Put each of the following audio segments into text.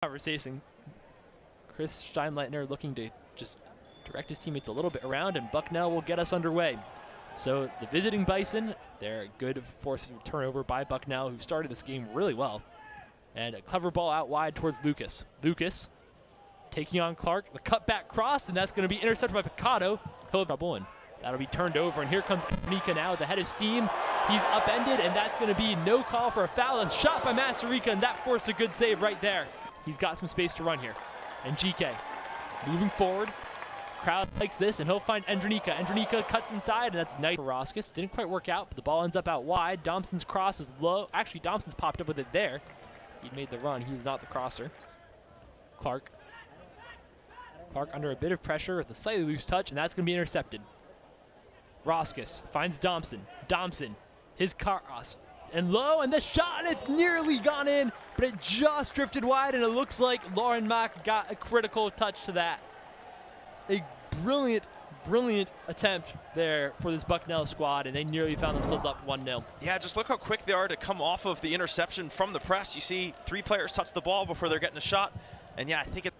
conversation. Chris Steinleitner looking to just direct his teammates a little bit around, and Bucknell will get us underway. So the visiting Bison, they're a good force of turnover by Bucknell, who started this game really well. And a clever ball out wide towards Lucas. Lucas taking on Clark, the cutback cross, and that's going to be intercepted by Picado. He'll have trouble, and that'll be turned over. And here comes Nika now with the head of steam. He's upended, and that's going to be no call for a foul. A shot by Masarika, and that forced a good save right there. He's got some space to run here. And GK moving forward. Crowd likes this, and he'll find Endrenika. Endrenika cuts inside, and that's nice for Roskis. Didn't quite work out, but the ball ends up out wide. Domson's cross is low. Actually, Domson's popped up with it there. He made the run. He's not the crosser. Clark under a bit of pressure with a slightly loose touch, and that's going to be intercepted. Roskis finds Domson. Domson, his cross, and low, and the shot, and it's nearly gone in, but it just drifted wide, and it looks like Lauren Mack got a critical touch to that. A brilliant, brilliant attempt there for this Bucknell squad, and they nearly found themselves up 1-0. Yeah, just look how quick they are to come off of the interception from the press. You see 3 players touch the ball before they're getting a shot, and yeah, I think it...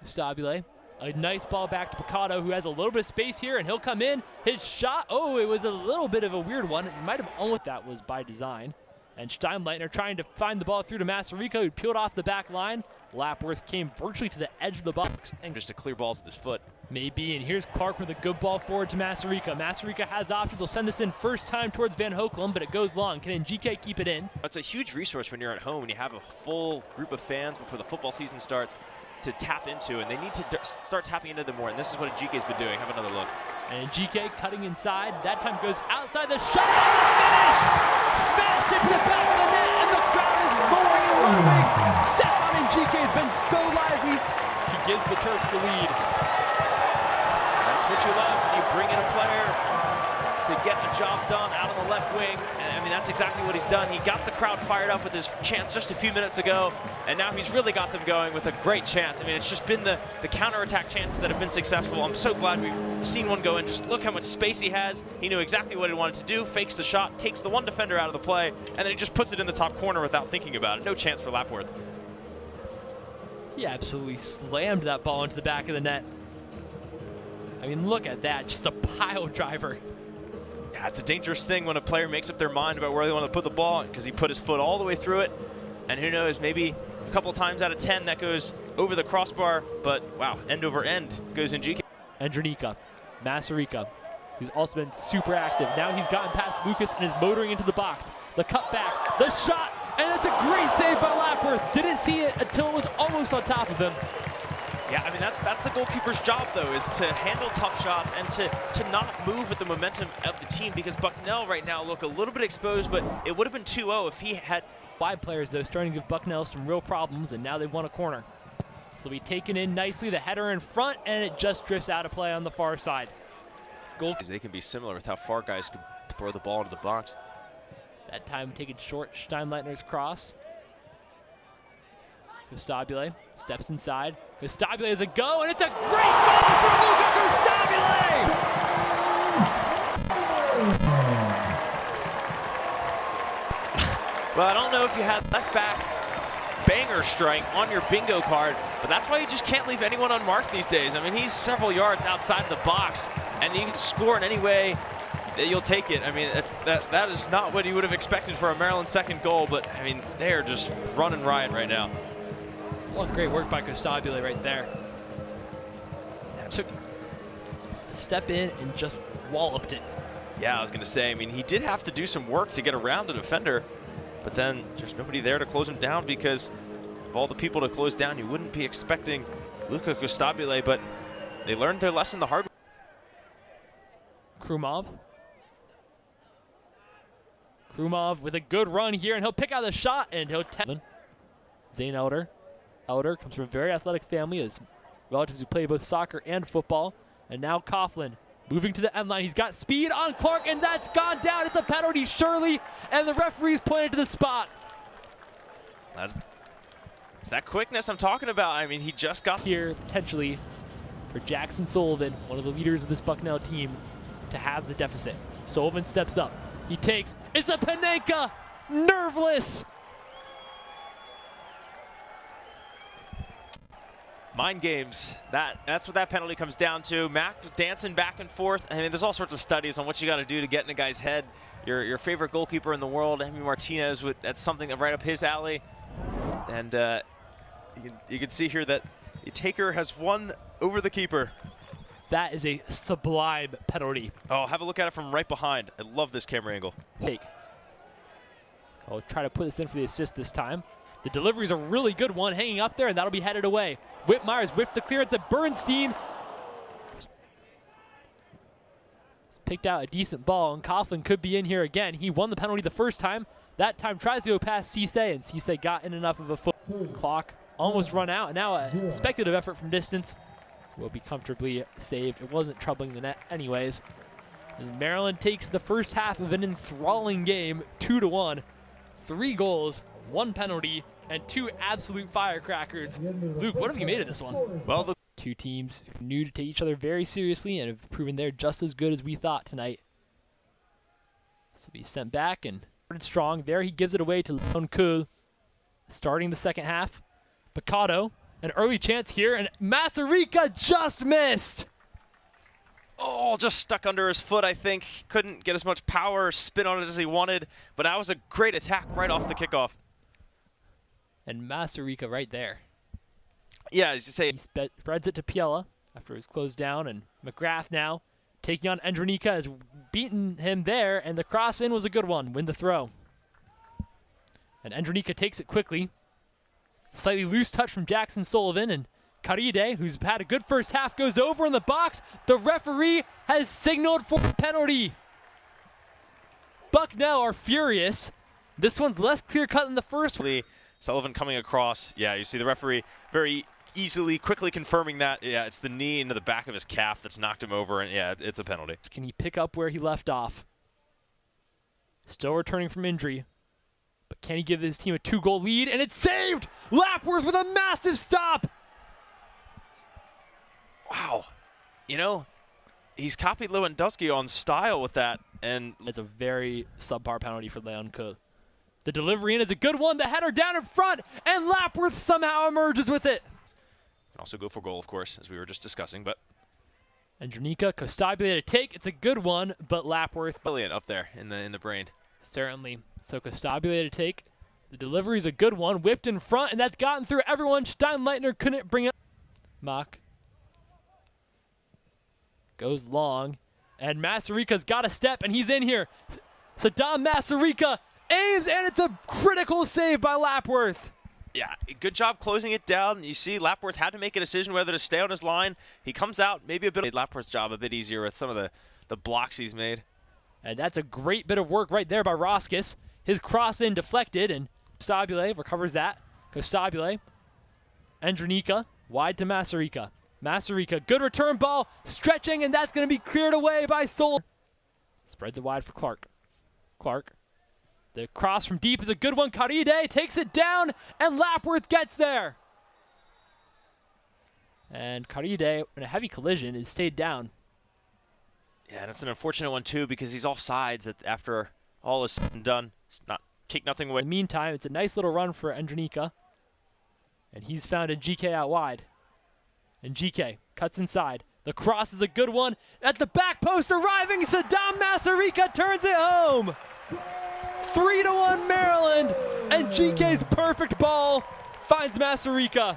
Stabile, a nice ball back to Picado, who has a little bit of space here, and he'll come in. His shot, oh, it was a little bit of a weird one. It might have owned that was by design. And Steinleitner trying to find the ball through to Masarika, who peeled off the back line. Lapworth came virtually to the edge of the box. And just to clear balls with his foot. Maybe, and here's Clark with a good ball forward to Masarika. Masarika has options. He'll send this in first time towards Van Hoekelum, but it goes long. Can GK keep it in? It's a huge resource when you're at home and you have a full group of fans before the football season starts to tap into, and they need to start tapping into them more, and this is what GK's been doing. Have another look. And GK cutting inside. That time goes outside the shot, and the finish! Smashed into the back of the net, and the crowd is roaring and roaring. Stefan and GK has been so lively. He gives the Terps the lead. That's what you love when you bring in a player to get a job done out on the left wing. And I mean, that's exactly what he's done. He got the crowd fired up with his chance just a few minutes ago, and now he's really got them going with a great chance. I mean, it's just been the counterattack chances that have been successful. I'm so glad we've seen one go in. Just look how much space he has. He knew exactly what he wanted to do, fakes the shot, takes the one defender out of the play, and then he just puts it in the top corner without thinking about it. No chance for Lapworth. He absolutely slammed that ball into the back of the net. I mean, look at that, just a pile driver. Yeah, it's a dangerous thing when a player makes up their mind about where they want to put the ball, because he put his foot all the way through it, and who knows, maybe a couple times out of 10 that goes over the crossbar, but wow, end over end goes in GK. Endrenika, Masarika, who's also been super active. Now he's gotten past Lucas and is motoring into the box. The cutback, the shot, and it's a great save by Lapworth. Didn't see it until it was almost on top of him. Yeah, I mean, that's the goalkeeper's job, though, is to handle tough shots and to not move with the momentum of the team, because Bucknell right now look a little bit exposed, but it would have been 2-0 if he had... 5 players, though, starting to give Bucknell some real problems, and now they've won a corner. So we taken in nicely, the header in front, and it just drifts out of play on the far side. Goal. They can be similar with how far guys can throw the ball into the box. That time taken short, Steinleitner's cross. Costabile steps inside. Costabile is a go, and it's a great goal for Luca Costabile! Well, I don't know if you had left back banger strike on your bingo card, but that's why you just can't leave anyone unmarked these days. I mean, he's several yards outside the box, and you can score in any way that you'll take it. I mean, that is not what you would have expected for a Maryland second goal, but I mean, they are just running riot right now. Well, great work by Costabile right there. Yeah, took a step in and just walloped it. Yeah, I was going to say, I mean, he did have to do some work to get around the defender, but then there's nobody there to close him down, because of all the people to close down, you wouldn't be expecting Luca Costabile, but they learned their lesson the hard way. Krumov with a good run here, and he'll pick out the shot, and he'll Zane Elder. Elder comes from a very athletic family, has relatives who play both soccer and football. And now Coughlin moving to the end line. He's got speed on Clark, and that's gone down. It's a penalty, surely, and the referee's pointed to the spot. It's that quickness I'm talking about. I mean, he just got here potentially for Jackson Sullivan, one of the leaders of this Bucknell team, to have the deficit. Sullivan steps up. He takes. It's a Panenka, nerveless. Mind games. That's what that penalty comes down to. Mac dancing back and forth. I mean, there's all sorts of studies on what you got to do to get in a guy's head. Your favorite goalkeeper in the world, Emi Martinez, that's something right up his alley. And you can see here that the taker has won over the keeper. That is a sublime penalty. Oh, have a look at it from right behind. I love this camera angle. Take. I'll try to put this in for the assist this time. The delivery is a really good one, hanging up there, and that'll be headed away. Whitmire's whiffed the clearance at Bernstein. He's picked out a decent ball, and Coughlin could be in here again. He won the penalty the first time. That time tries to go past Cisse, and Cisse got in enough of a foot. Clock almost run out, and now a speculative effort from distance will be comfortably saved. It wasn't troubling the net anyways. And Maryland takes the first half of an enthralling game, 2-1. 3 goals, 1 penalty, and 2 absolute firecrackers. Luke, what have you made of this one? Well, the 2 teams who knew to take each other very seriously and have proven they're just as good as we thought tonight. This will be sent back and strong. There he gives it away to Leon Kuhl. Starting the second half. Picado, an early chance here, and Masarika just missed. Oh, just stuck under his foot, I think. Couldn't get as much power or spin on it as he wanted, but that was a great attack right off the kickoff. And Masarika right there. Yeah, as you say. He spreads it to Piella after it was closed down, and McGrath now taking on Andronika has beaten him there, and the cross in was a good one. Win the throw. And Andronika takes it quickly. Slightly loose touch from Jackson Sullivan, and Caride, who's had a good first half, goes over in the box. The referee has signaled for a penalty. Bucknell are furious. This one's less clear-cut than the first one. Sullivan coming across. Yeah, you see the referee very easily, quickly confirming that. Yeah, it's the knee into the back of his calf that's knocked him over, and yeah, it's a penalty. Can he pick up where he left off? Still returning from injury. But can he give his team a 2-goal lead? And it's saved! Lapworth with a massive stop! Wow. You know, he's copied Lewandowski on style with that, and it's a very subpar penalty for Leon Kuhl. The delivery in is a good one. The header down in front, and Lapworth somehow emerges with it. can also go for goal, of course, as we were just discussing, but Andronika, Kostabile to take. It's a good one, but Lapworth. brilliant up there in the brain. Certainly. So Kostabile to take. The delivery is a good one. Whipped in front, and that's gotten through everyone. Steinleitner couldn't bring it. Mock goes long, and Masarika's got a step, and he's in here. Saddam Masarika aims, and it's a critical save by Lapworth. Yeah, good job closing it down. You see Lapworth had to make a decision whether to stay on his line. He comes out, maybe a bit. Made Lapworth's job a bit easier with some of the blocks he's made. And that's a great bit of work right there by Roskis. His cross in deflected, and Kostabile recovers that. Kostabile, Andronika, wide to Masarika. Masarika, good return ball, stretching, and that's going to be cleared away by Sol. Spreads it wide for Clark. Clark. The cross from deep is a good one. Caride takes it down, and Lapworth gets there. And Caride, in a heavy collision, is stayed down. Yeah, and it's an unfortunate one, too, because he's offsides after all is said and done. It's not take nothing away. In the meantime, it's a nice little run for Andronika. And he's found a GK out wide. And GK cuts inside. The cross is a good one. At the back post arriving, Saddam Masarika turns it home. 3-1 Maryland, and GK's perfect ball finds Masarika.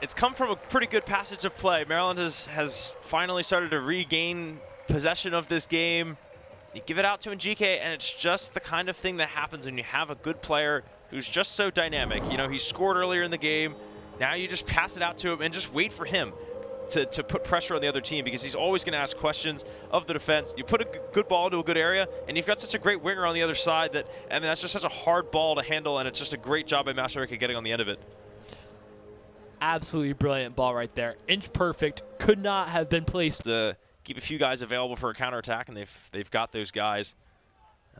It's come from a pretty good passage of play. Maryland has finally started to regain possession of this game. You give it out to GK, and it's just the kind of thing that happens when you have a good player who's just so dynamic. You know, he scored earlier in the game. Now you just pass it out to him and just wait for him to put pressure on the other team, because he's always going to ask questions of the defense. You put a good ball into a good area, and you've got such a great winger on the other side that, I mean, that's just such a hard ball to handle, and it's just a great job by Masarika getting on the end of it. Absolutely brilliant ball right there. Inch perfect. Could not have been placed. To keep a few guys available for a counterattack, and they've got those guys.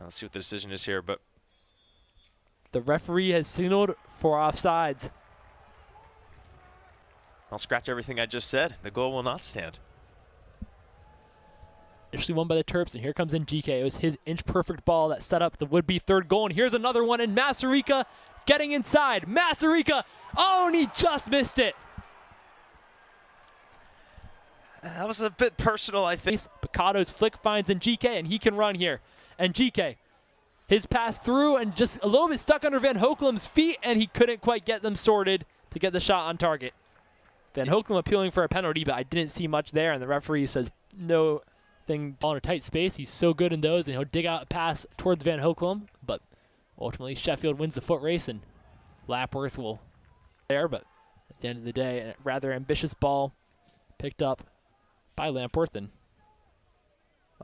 Let's see what the decision is here, but the referee has signaled for offsides. I'll scratch everything I just said. The goal will not stand. Initially won by the Terps, and here comes in GK. It was his inch-perfect ball that set up the would-be third goal, and here's another one, and Masarika getting inside. Masarika, oh, and he just missed it. That was a bit personal, I think. Picado's flick finds NGK, and he can run here. NGK, his pass through and just a little bit stuck under Van Hoeklem's feet, and he couldn't quite get them sorted to get the shot on target. Van Hoeklem appealing for a penalty, but I didn't see much there, and the referee says no thing in a tight space. He's so good in those, and he'll dig out a pass towards Van Hoeklem, but ultimately Sheffield wins the foot race, and Lapworth will there, but at the end of the day, a rather ambitious ball picked up by Lapworth, and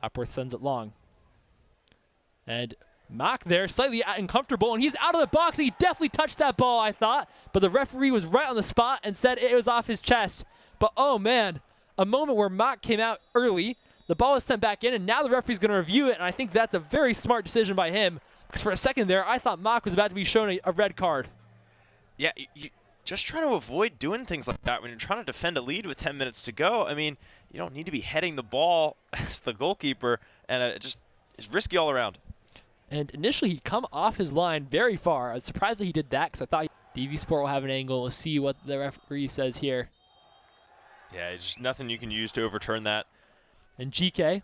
Lapworth sends it long. And Mock there, slightly uncomfortable, and he's out of the box. He definitely touched that ball, I thought, but the referee was right on the spot and said it was off his chest. But oh man, a moment where Mock came out early, the ball was sent back in, and now the referee's going to review it, and I think that's a very smart decision by him, because for a second there, I thought Mock was about to be shown a red card. Yeah, you just trying to avoid doing things like that when you're trying to defend a lead with 10 minutes to go. I mean, you don't need to be heading the ball as the goalkeeper, and it just is risky all around. And initially, he'd come off his line very far. I was surprised that he did that, because I thought DV Sport will have an angle. We'll see what the referee says here. Yeah, just nothing you can use to overturn that. And GK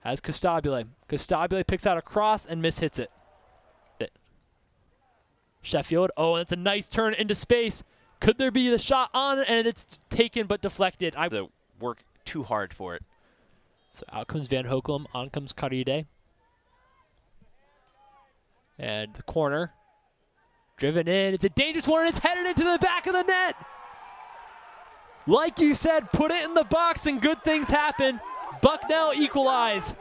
has Costabile. Costabile picks out a cross and mishits it. Sheffield, oh, that's a nice turn into space. Could there be the shot on, and it's taken but deflected. I work too hard for it. So out comes Van Hoeklem, on comes Caride. And the corner, driven in. It's a dangerous one, and it's headed into the back of the net. Like you said, put it in the box and good things happen. Bucknell equalize.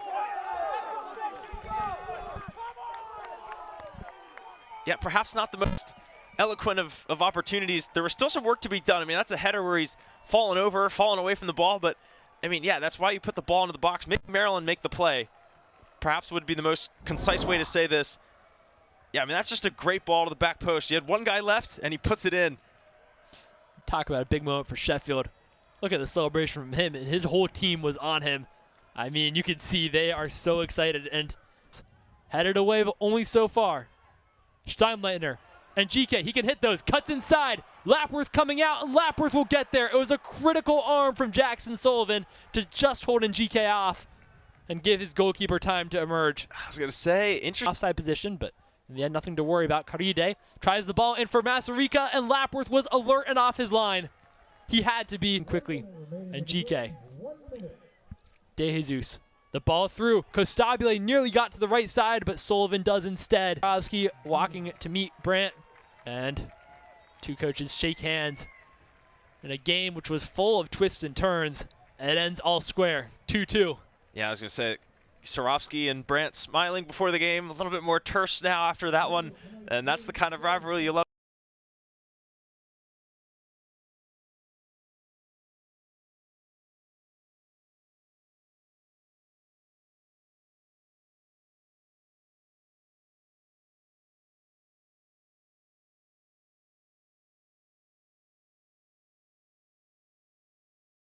Yeah, perhaps not the most eloquent of opportunities. There was still some work to be done. I mean, that's a header where he's fallen over, fallen away from the ball. But, I mean, yeah, that's why you put the ball into the box. Make Maryland make the play. Perhaps would be the most concise way to say this. Yeah, I mean, that's just a great ball to the back post. You had one guy left, and he puts it in. Talk about a big moment for Sheffield. Look at the celebration from him, and his whole team was on him. I mean, you can see they are so excited, and headed away, but only so far. Steinleitner and GK, he can hit those, cuts inside. Lapworth coming out, and Lapworth will get there. It was a critical arm from Jackson Sullivan to just hold GK off and give his goalkeeper time to emerge. I was going to say, interesting. Offside position, but in the end, nothing to worry about. Caride tries the ball in for Masarika, and Lapworth was alert and off his line. He had to be quickly. And GK. De Jesus. The ball through. Costabile nearly got to the right side, but Sullivan does instead. Kowski walking to meet Brandt, and two coaches shake hands in a game which was full of twists and turns. It ends all square, 2-2. Yeah, I was going to say, Sorovsky and Brandt smiling before the game, a little bit more terse now after that one, and that's the kind of rivalry you love.